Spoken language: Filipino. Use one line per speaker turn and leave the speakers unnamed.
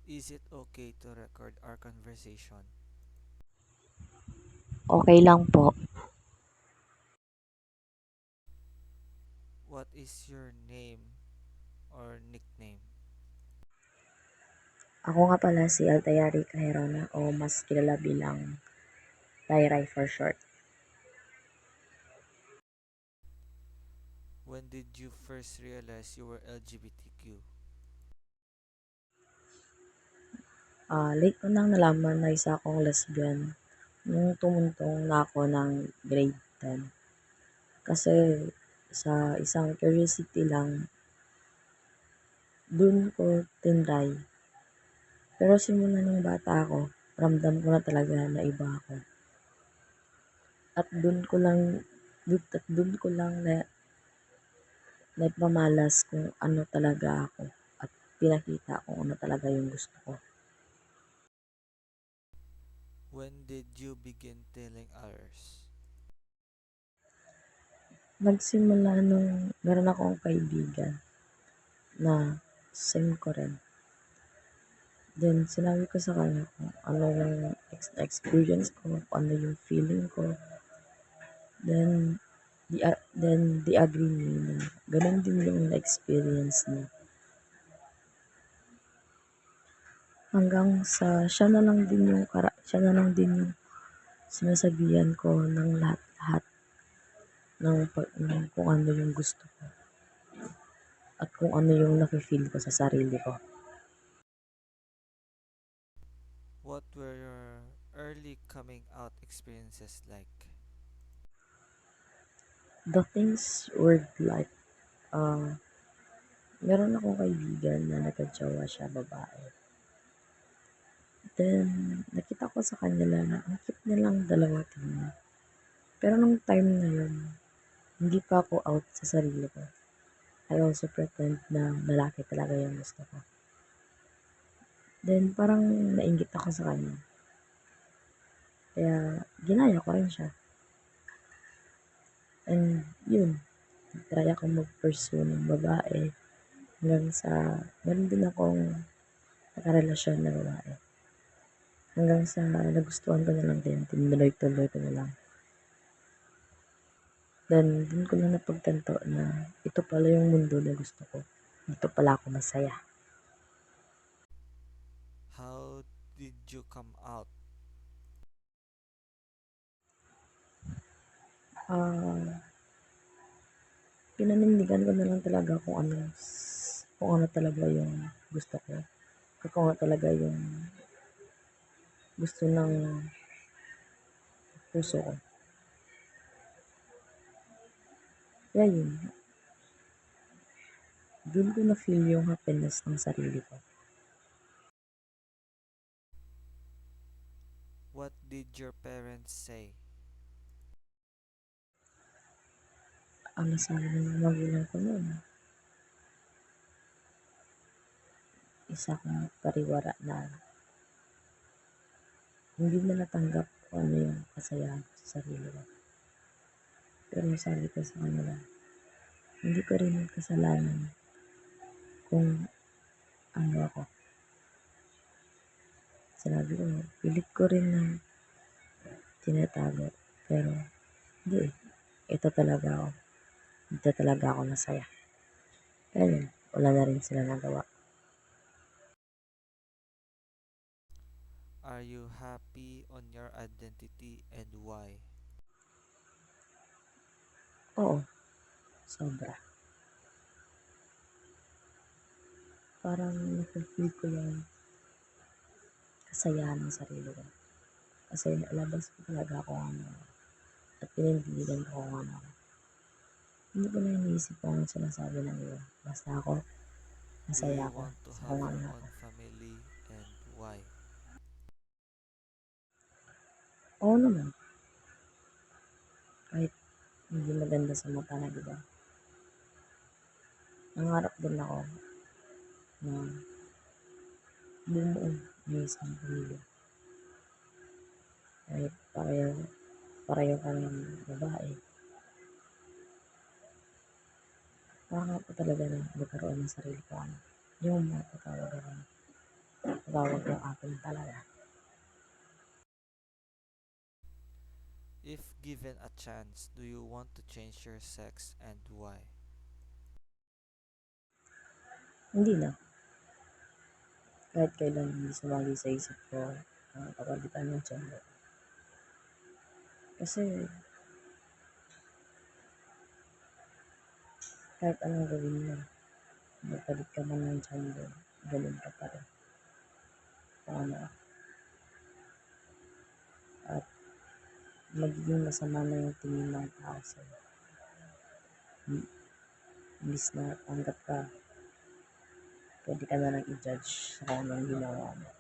Is it okay to record our conversation?
Okay lang po.
What is your name or nickname?
Ako nga pala si Altayari Cajerona o mas kilala bilang Tayray for short.
When did you first realize you were LGBTQ?
Late ko nang nalaman na isa akong lesbian nung tumuntong na ako ng grade 10. Kasi sa isang curiosity lang, dun ko tinry. Pero simula nung bata ako, ramdam ko na talaga na iba ako. At dun ko lang naipamalas kung ano talaga ako at pinakita kung ano talaga yung gusto ko.
When did you begin telling others?
Nagsimula nung meron akong kaibigan na same ko rin. Then sinabi ko sa kanya kung ano yung experience ko, kung ano yung feeling ko. Then then agree niya na ganun din yung na-experience niya. Hanggang sa siya na lang din yung sinasabihan ko ng lahat-lahat ng kung ano yung gusto ko at kung ano yung nafe-feel ko sa sarili ko.
What were your early coming out experiences like?
The things were like, uh, meron akong kaibigan na nagka-jowa siya, babae. Then, nakita ko sa kanila na ang cute nilang dalawa tingnan. Pero nung time na yun, hindi pa ako out sa sarili ko. I also pretend na lalaki talaga yung gusto ko. Then, parang nainggit ako sa kanya. Kaya, ginaya ko rin siya. And, yun, try ako mag-pursue ng babae hanggang sa, meron din akong nakarelasyon na babae. Hanggang sa nagustuhan ko na lang din, tinuloy-tuloy ko na lang. Then, dun ko na napagtanto na ito pala yung mundo na gusto ko. Dito pala ako masaya.
How did you come out?
Ah, Pinanindigan ko na lang talaga kung ano talaga yung gusto ko. At kung ano talaga yung gusto ng puso ko. Kaya yun, dun ko na-feel yung happiness ng sarili ko.
What did your parents say?
Ang nasabi ng magulang ko noon, isa kong pariwara na hindi na natanggap kung ano yung kasayahan ko sa sarili ko. Pero sabi ko sa kanila, hindi ko rin kasalanan kung ano ako. Sinabi ko, pilit ko rin na tinatago. Pero hindi eh. Ito talaga ako. Dito talaga ako masaya. Kaya yun, wala na rin sila nagawa.
Are you happy on your identity and why?
Oo, sobra. Parang napag-feel ko yung kasayahan ng sarili ko. Kasi nalabas ko talaga ako ano. At pinindigan ko kung ano ako. Hindi ko na iniisip kung ano sinasabi ng iba. Basta ako,
Do
masaya
you
ako
want to
sa
have
kung
your
ano ako.
own family and why?
Oo naman, kahit hindi maganda sa mata ng iba. Nangarap din ako na bumuo ng isang pamilya. Kahit pareho kaming babae. Pangarap ko talaga na magkaroon ng sarili ko anak. Yung mga patawag ako. tawag yung akin talaga.
If given a chance, do you want to change your sex and why?
Hindi na. Kahit kailan hindi sumali sa isip ko ang kapalitan ng gender. Kasi kahit anong gawin mo, magpalit ka man ng gender, ganun ka pa rin. Paano? At magiging masama na yung tingin ng tao sa'yo. Imbis na tanggap ka, pwede ka na lang i-judge sa kung anong ginawa mo.